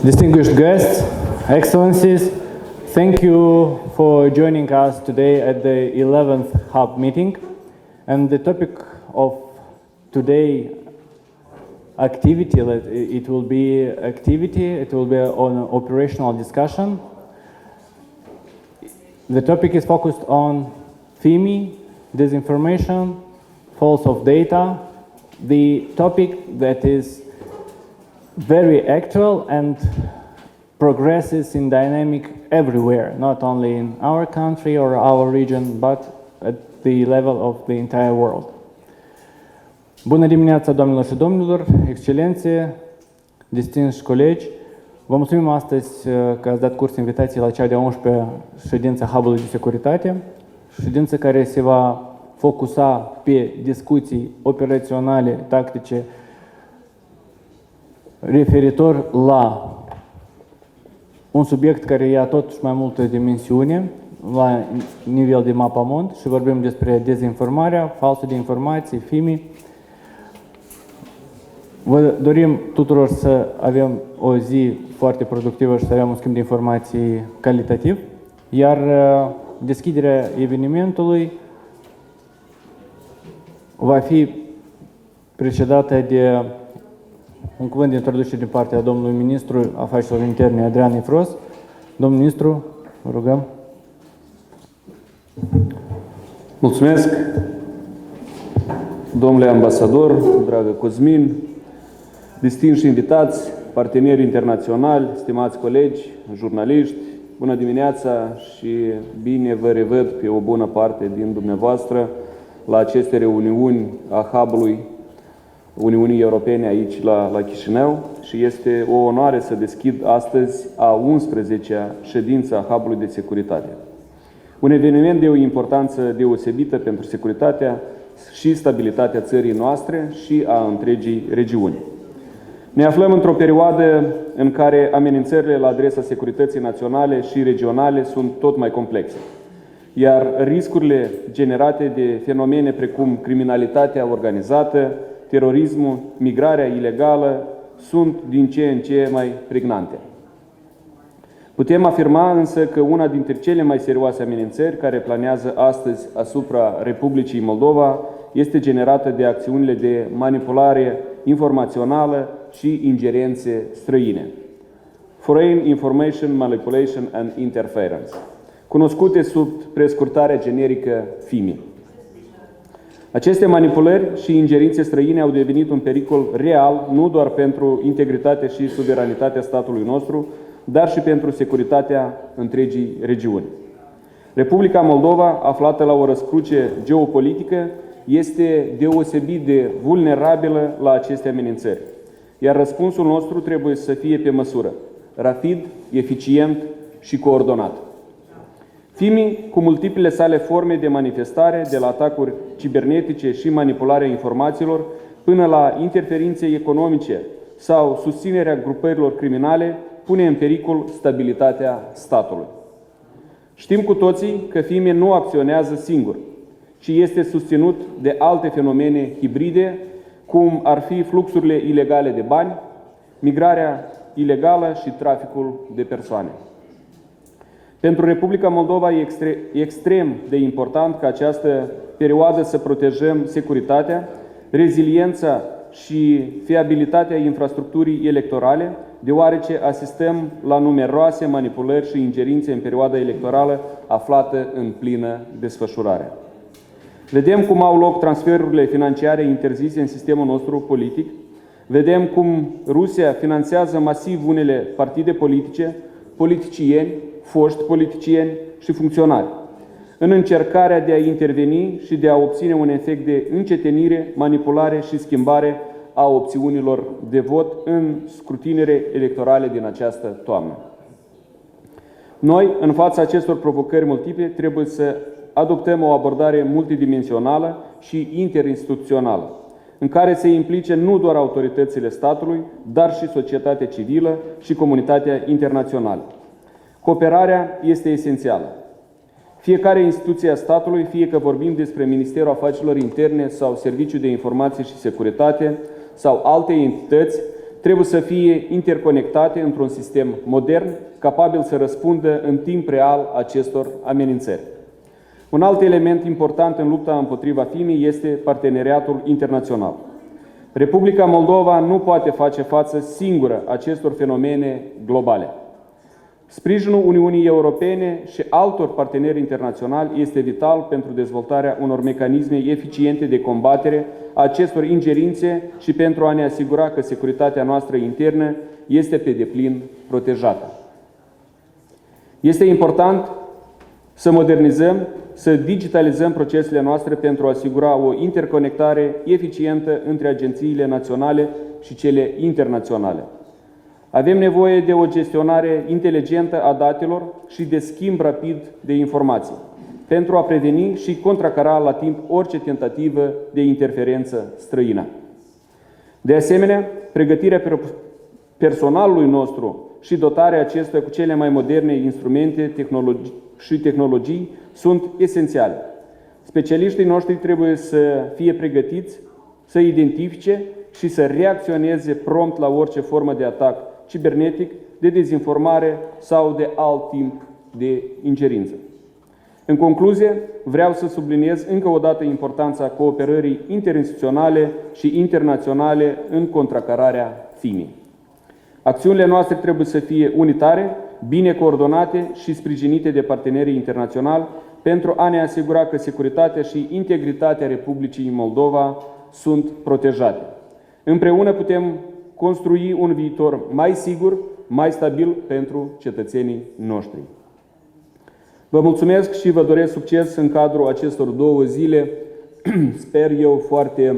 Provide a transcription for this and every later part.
Distinguished guests, Excellencies, thank you for joining us today at the 11th HUB meeting. And the topic of today activity, it will be an operational discussion. The topic is focused on FIMI, disinformation, false of data, the topic that is very actual and progresses in dynamic everywhere, not only in our country or our region, but at the level of the entire world. Bună dimineața, doamnelor și domnilor, excelențe, distinși colegi. Vă mulțumim astăzi că ați dat curs invitației la cea de-a 11-a ședință HUB-ului de securitate, ședință care se va focusa pe discuții operaționale, tactice, referitor la un subiect care ia totuși mai multă dimensiune la nivel de mapamont și vorbim despre dezinformarea, falsă de informații, FIMI. Vă dorim tuturor să avem o zi foarte productivă și să avem un schimb de informații calitativ, iar deschiderea evenimentului va fi precedată de un cuvânt de introducere din partea domnului ministru afacerilor interne, Adrian Ifros. Domnul ministru, vă rugăm. Mulțumesc, domnule ambasador, dragă Cosmin, distinși invitați, parteneri internaționali, stimați colegi, jurnaliști, bună dimineața și bine vă revăd pe o bună parte din dumneavoastră la aceste reuniuni a HUB-ului Uniunii Europene aici la Chișinău și este o onoare să deschid astăzi a 11-a ședință a HUB-ului de securitate. Un eveniment de o importanță deosebită pentru securitatea și stabilitatea țării noastre și a întregii regiuni. Ne aflăm într-o perioadă în care amenințările la adresa securității naționale și regionale sunt tot mai complexe, iar riscurile generate de fenomene precum criminalitatea organizată, terorismul, migrarea ilegală sunt din ce în ce mai pregnante. Putem afirma însă că una dintre cele mai serioase amenințări care planează astăzi asupra Republicii Moldova este generată de acțiunile de manipulare informațională și ingerințe străine. Foreign Information Manipulation and Interference, cunoscute sub prescurtarea generică FIMI. Aceste manipulări și ingerințe străine au devenit un pericol real, nu doar pentru integritatea și suveranitatea statului nostru, dar și pentru securitatea întregii regiuni. Republica Moldova, aflată la o răscruce geopolitică, este deosebit de vulnerabilă la aceste amenințări, iar răspunsul nostru trebuie să fie pe măsură, rapid, eficient și coordonat. FIMI, cu multiplele sale forme de manifestare, de la atacuri cibernetice și manipularea informațiilor, până la interferințe economice sau susținerea grupărilor criminale, pune în pericol stabilitatea statului. Știm cu toții că FIMI nu acționează singur, ci este susținut de alte fenomene hibride, cum ar fi fluxurile ilegale de bani, migrarea ilegală și traficul de persoane. Pentru Republica Moldova e extrem de important ca această perioadă să protejăm securitatea, reziliența și fiabilitatea infrastructurii electorale, deoarece asistăm la numeroase manipulări și ingerințe în perioada electorală aflată în plină desfășurare. Vedem cum au loc transferurile financiare interzise în sistemul nostru politic, vedem cum Rusia finanțează masiv unele partide politice, politicieni, foști politicieni și funcționari, în încercarea de a interveni și de a obține un efect de încetinire, manipulare și schimbare a opțiunilor de vot în scrutinele electorale din această toamnă. Noi, în fața acestor provocări multiple, trebuie să adoptăm o abordare multidimensională și interinstituțională, în care se implice nu doar autoritățile statului, dar și societatea civilă și comunitatea internațională. Cooperarea este esențială. Fiecare instituție a statului, fie că vorbim despre Ministerul Afacerilor Interne sau Serviciul de Informație și Securitate sau alte entități, trebuie să fie interconectate într-un sistem modern, capabil să răspundă în timp real acestor amenințări. Un alt element important în lupta împotriva FIMI este parteneriatul internațional. Republica Moldova nu poate face față singură acestor fenomene globale. Sprijinul Uniunii Europene și altor parteneri internaționali este vital pentru dezvoltarea unor mecanisme eficiente de combatere a acestor ingerințe și pentru a ne asigura că securitatea noastră internă este pe deplin protejată. Este important să modernizăm, să digitalizăm procesele noastre pentru a asigura o interconectare eficientă între agențiile naționale și cele internaționale. Avem nevoie de o gestionare inteligentă a datelor și de schimb rapid de informații, pentru a preveni și contracara la timp orice tentativă de interferență străină. De asemenea, pregătirea personalului nostru și dotarea acestuia cu cele mai moderne instrumente și tehnologii sunt esențiale. Specialiștii noștri trebuie să fie pregătiți să identifice și să reacționeze prompt la orice formă de atac cibernetic, de dezinformare sau de alt tip de ingerință. În concluzie, vreau să subliniez încă o dată importanța cooperării interinstituționale și internaționale în contracararea FIMI. Acțiunile noastre trebuie să fie unitare, bine coordonate și sprijinite de partenerii internaționali pentru a ne asigura că securitatea și integritatea Republicii Moldova sunt protejate. Împreună putem construi un viitor mai sigur, mai stabil pentru cetățenii noștri. Vă mulțumesc și vă doresc succes în cadrul acestor 2 zile, sper eu, foarte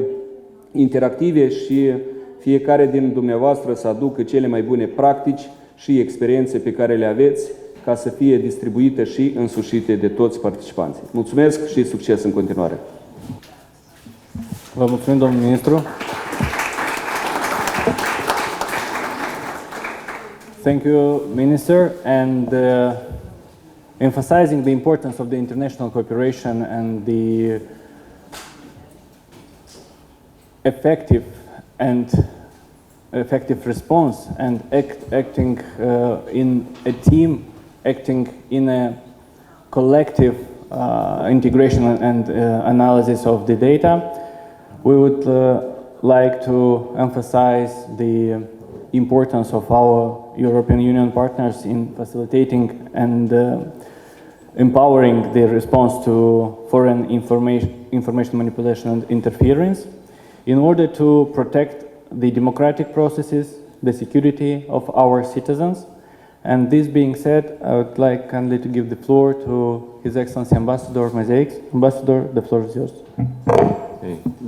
interactive și fiecare din dumneavoastră să aducă cele mai bune practici și experiențe pe care le aveți ca să fie distribuite și însușite de toți participanții. Mulțumesc și succes în continuare! Vă mulțumim, domnul ministru! Thank you, Minister, and emphasizing the importance of the international cooperation and the effective response and acting in a team, acting in a collective integration and analysis of the data. We would like to emphasize the importance of our European Union partners in facilitating and empowering the response to foreign information manipulation and interference in order to protect the democratic processes, the security of our citizens. And this being said, I would like kindly to give the floor to His Excellency Ambassador Mazeix. Ambassador, the floor is yours.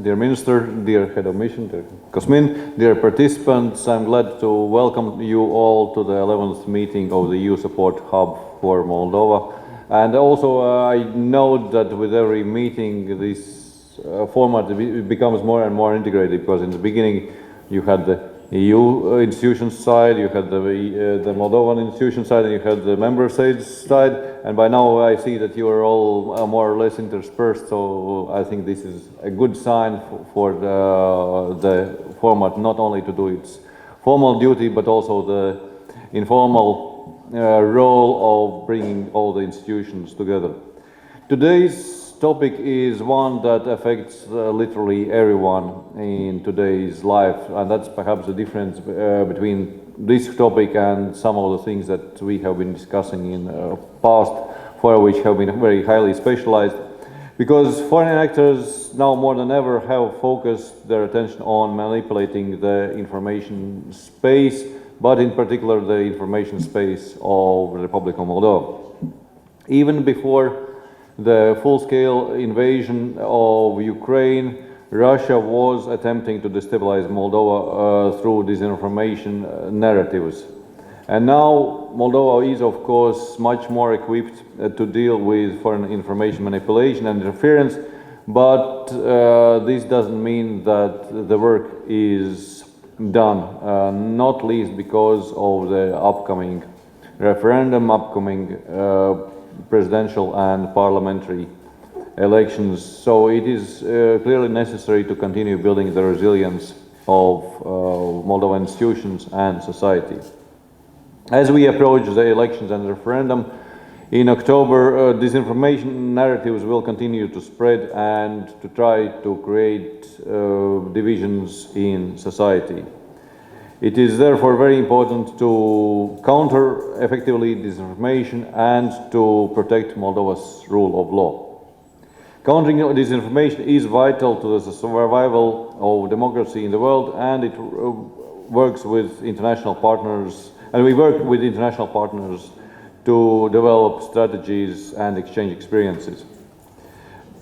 Dear Minister, dear Head of Mission, dear Cosmin, dear participants, I'm glad to welcome you all to the 11th meeting of the EU Support Hub for Moldova. And also I know that with every meeting this format becomes more and more integrated, because in the beginning you had the EU institutions side, you had the Moldovan institution side, and you had the member states side, and by now I see that you are all more or less interspersed, so I think this is a good sign for the format, not only to do its formal duty, but also the informal role of bringing all the institutions together. Today's topic is one that affects literally everyone in today's life, and that's perhaps the difference between this topic and some of the things that we have been discussing in past, for which have been very highly specialized, because foreign actors now more than ever have focused their attention on manipulating the information space, but in particular the information space of the Republic of Moldova. Even before the full-scale invasion of Ukraine, Russia was attempting to destabilize Moldova through disinformation narratives. And now Moldova is, of course, much more equipped to deal with foreign information manipulation and interference, but this doesn't mean that the work is done, not least because of the upcoming referendum, upcoming presidential and parliamentary elections. So it is clearly necessary to continue building the resilience of Moldovan institutions and society. As we approach the elections and referendum in October, disinformation narratives will continue to spread and to try to create divisions in society. It is therefore very important to counter effectively disinformation and to protect Moldova's rule of law. Countering disinformation is vital to the survival of democracy in the world, and it works with international partners, and we work with international partners to develop strategies and exchange experiences.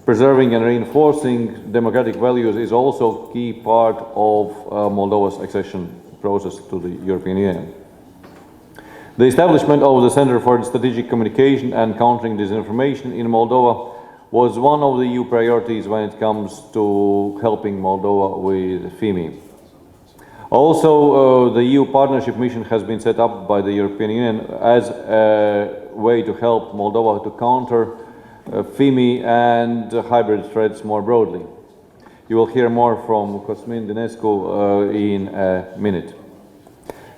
Preserving and reinforcing democratic values is also a key part of Moldova's accession process to the European Union. The establishment of the Center for Strategic Communication and Countering Disinformation in Moldova was one of the EU priorities when it comes to helping Moldova with FIMI. Also, the EU Partnership Mission has been set up by the European Union as a way to help Moldova to counter FIMI and hybrid threats more broadly. You will hear more from Cosmin Dinescu in a minute.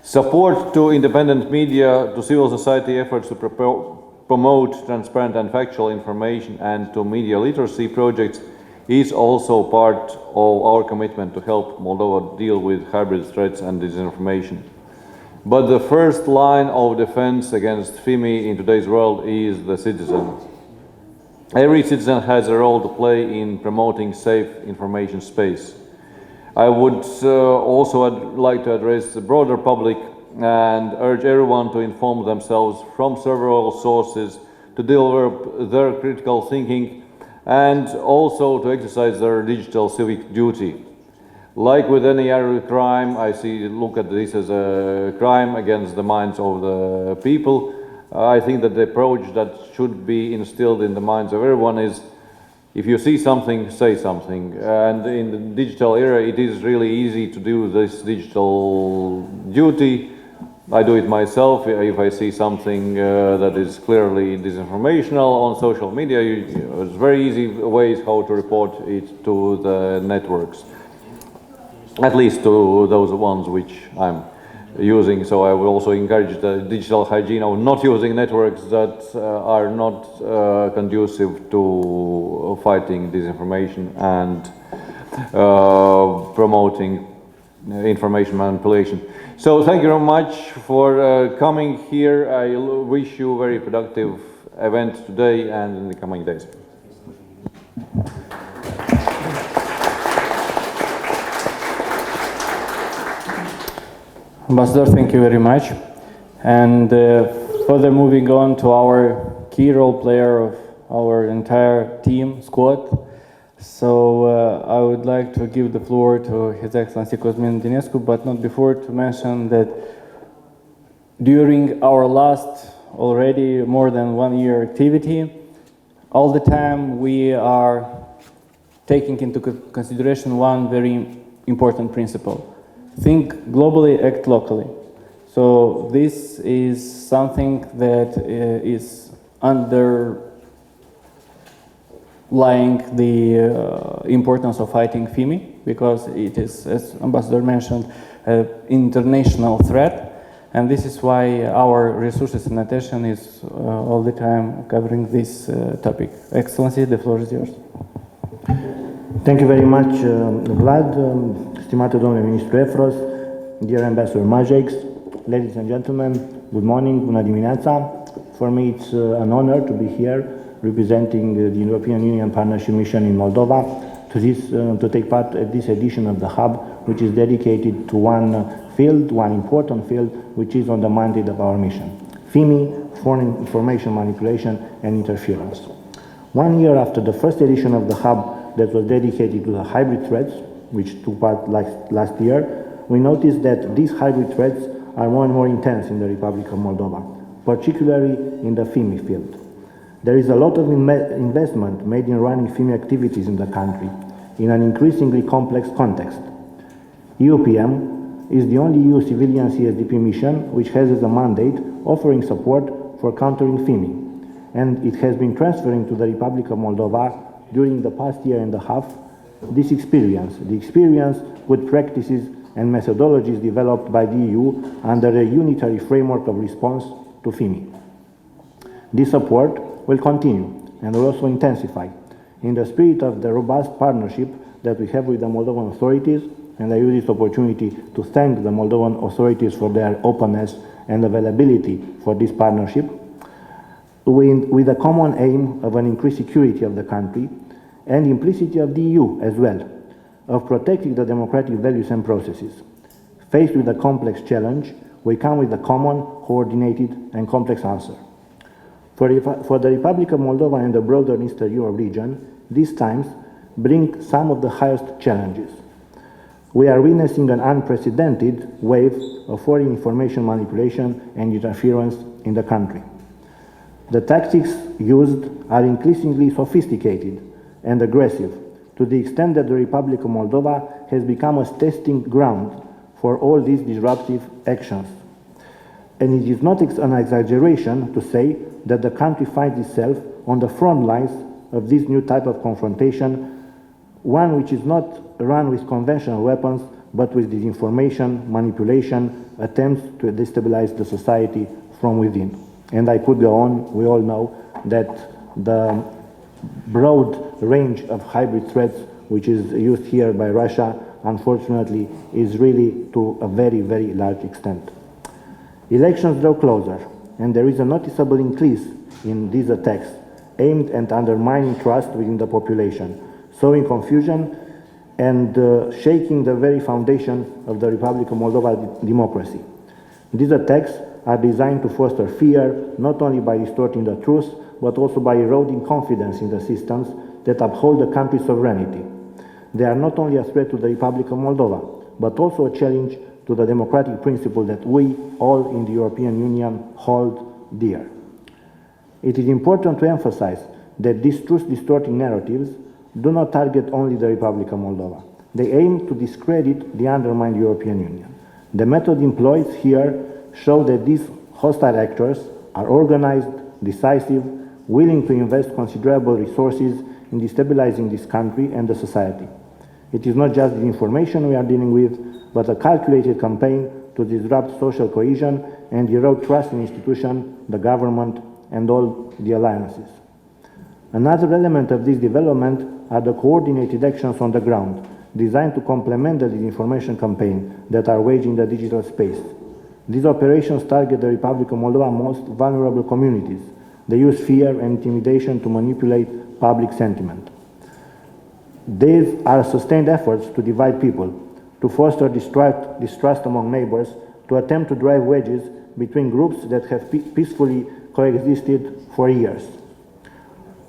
Support to independent media, to civil society efforts to promote transparent and factual information, and to media literacy projects is also part of our commitment to help Moldova deal with hybrid threats and disinformation. But the first line of defense against FIMI in today's world is the citizen. Every citizen has a role to play in promoting safe information space. I would also like to address the broader public and urge everyone to inform themselves from several sources, to develop their critical thinking, and also to exercise their digital civic duty. Like with any other crime, look at this as a crime against the minds of the people. I think that the approach that should be instilled in the minds of everyone is, if you see something, say something. And in the digital era, it is really easy to do this digital duty. I do it myself. If I see something that is clearly disinformational on social media, it's very easy ways how to report it to the networks, at least to those ones which I'm using. So I would also encourage the digital hygiene of not using networks that are not conducive to fighting disinformation and promoting information manipulation. So thank you very much for coming here. I wish you a very productive event today and in the coming days. Ambassador, thank you very much. And further moving on to our key role player of our entire team, squad. So I would like to give the floor to His Excellency Cosmin Dinescu, but not before to mention that during our last already more than 1 year activity, all the time we are taking into consideration one very important principle. Think globally, act locally. So this is something that is underlying the importance of fighting FIMI, because it is, as Ambassador mentioned, an international threat. And this is why our resources and attention is all the time covering this topic. Excellency, the floor is yours. Thank you very much, Vlad, stimate domnule ministru Efros, dear Ambassador Majeks, ladies and gentlemen, good morning, bună dimineața. For me, it's an honor to be here representing the European Union Partnership Mission in Moldova to take part at this edition of the Hub, which is dedicated to one field, one important field, which is on the mandate of our mission: FIMI, foreign information manipulation and interference. 1 year after the first edition of the Hub that was dedicated to the hybrid threats, which took part last year, we noticed that these hybrid threats are more and more intense in the Republic of Moldova, particularly in the FIMI field. There is a lot of investment made in running FIMI activities in the country in an increasingly complex context. EUPM is the only EU civilian CSDP mission which has as a mandate offering support for countering FIMI, and it has been transferring to the Republic of Moldova during the past year and a half this experience, the experience, good practices and methodologies developed by the EU under a unitary framework of response to FIMI. This support will continue and will also intensify in the spirit of the robust partnership that we have with the Moldovan authorities, and I use this opportunity to thank the Moldovan authorities for their openness and availability for this partnership, with the common aim of an increased security of the country and implicitly of the EU as well, of protecting the democratic values and processes. Faced with a complex challenge, we come with a common, coordinated and complex answer. For the Republic of Moldova and the broader Eastern Europe region, these times bring some of the highest challenges. We are witnessing an unprecedented wave of foreign information manipulation and interference in the country. The tactics used are increasingly sophisticated and aggressive, to the extent that the Republic of Moldova has become a testing ground for all these disruptive actions. And it is not an exaggeration to say that the country finds itself on the front lines of this new type of confrontation, one which is not run with conventional weapons, but with disinformation, manipulation, attempts to destabilize the society from within. And I could go on. We all know that the broad range of hybrid threats which is used here by Russia, unfortunately, is really to a very, very large extent. Elections draw closer, and there is a noticeable increase in these attacks aimed at undermining trust within the population, sowing confusion and shaking the very foundation of the Republic of Moldova democracy. These attacks are designed to foster fear, not only by distorting the truth, but also by eroding confidence in the systems that uphold the country's sovereignty. They are not only a threat to the Republic of Moldova, but also a challenge to the democratic principle that we all in the European Union hold dear. It is important to emphasize that these truth-distorting narratives do not target only the Republic of Moldova. They aim to discredit the undermined European Union. The method employed here show that these hostile actors are organized, decisive, willing to invest considerable resources in destabilizing this country and the society. It is not just the information we are dealing with, but a calculated campaign to disrupt social cohesion and erode trust in institutions, the government, and all the alliances. Another element of this development are the coordinated actions on the ground, designed to complement the disinformation campaign that are waged in the digital space. These operations target the Republic of Moldova's most vulnerable communities. They use fear and intimidation to manipulate public sentiment. These are sustained efforts to divide people, to foster distrust among neighbors, to attempt to drive wedges between groups that have peacefully coexisted for years.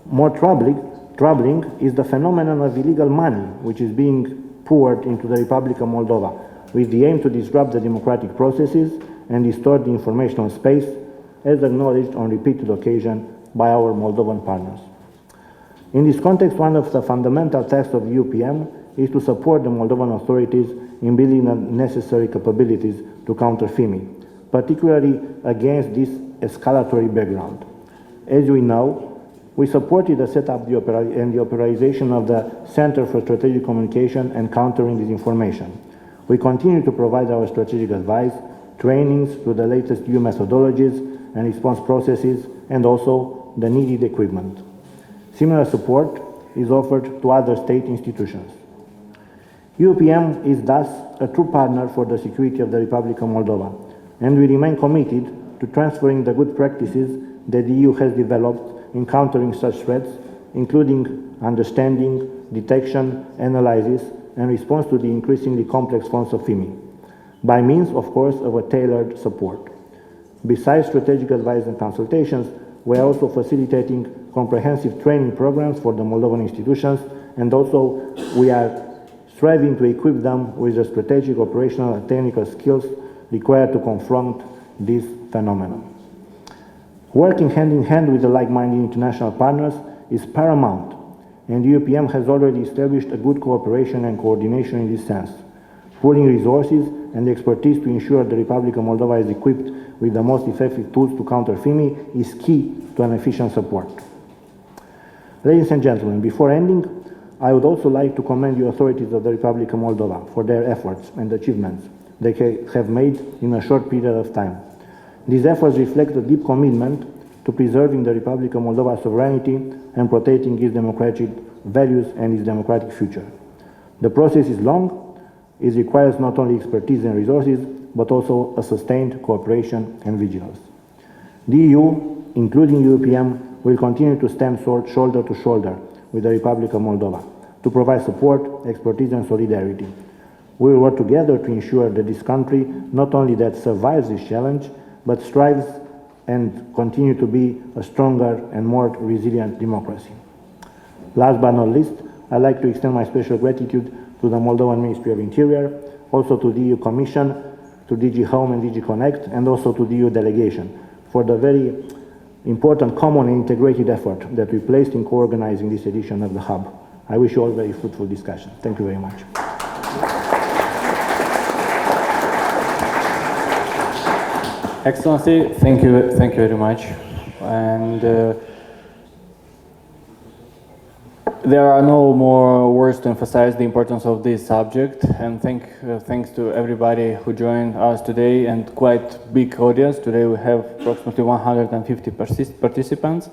More troubling is the phenomenon of illegal money which is being poured into the Republic of Moldova with the aim to disrupt the democratic processes and distort the informational space, as acknowledged on repeated occasions by our Moldovan partners. In this context, one of the fundamental tasks of the UPM is to support the Moldovan authorities in building the necessary capabilities to counter FIMI, particularly against this escalatory background. As we know, we supported the setup and the operationalization of the Center for Strategic Communication and Countering Disinformation. We continue to provide our strategic advice, trainings to the latest EU methodologies and response processes, and also the needed equipment. Similar support is offered to other state institutions. UPM is thus a true partner for the security of the Republic of Moldova, and we remain committed to transferring the good practices that the EU has developed in countering such threats, including understanding, detection, analysis, and response to the increasingly complex forms of FIMI, by means, of course, of a tailored support. Besides strategic advice and consultations, we are also facilitating comprehensive training programs for the Moldovan institutions, and also we are striving to equip them with the strategic, operational, and technical skills required to confront this phenomenon. Working hand in hand with the like-minded international partners is paramount, and the UPM has already established a good cooperation and coordination in this sense. Pooling resources and expertise to ensure the Republic of Moldova is equipped with the most effective tools to counter FIMI is key to an efficient support. Ladies and gentlemen, before ending, I would also like to commend the authorities of the Republica Moldova for their efforts and achievements they have made in a short period of time. These efforts reflect a deep commitment to preserving the Republica Moldova's sovereignty and protecting its democratic values and its democratic future. The process is long. It requires not only expertise and resources, but also a sustained cooperation and vigilance. The EU, including UPM, will continue to stand shoulder to shoulder with the Republica Moldova to provide support, expertise and solidarity. We will work together to ensure that this country not only that survives this challenge, but strives and continue to be a stronger and more resilient democracy. Last but not least, I'd like to extend my special gratitude to the Moldovan Ministry of Interior, also to the EU Commission, to DG Home and DG Connect, and also to the EU delegation for the very important common and integrated effort that we placed in co-organizing this edition of the Hub. I wish you all a very fruitful discussion. Thank you very much. Excellency, thank you very much. And there are no more words to emphasize the importance of this subject. And thanks to everybody who joined us today, and quite big audience. Today we have approximately 150 participants.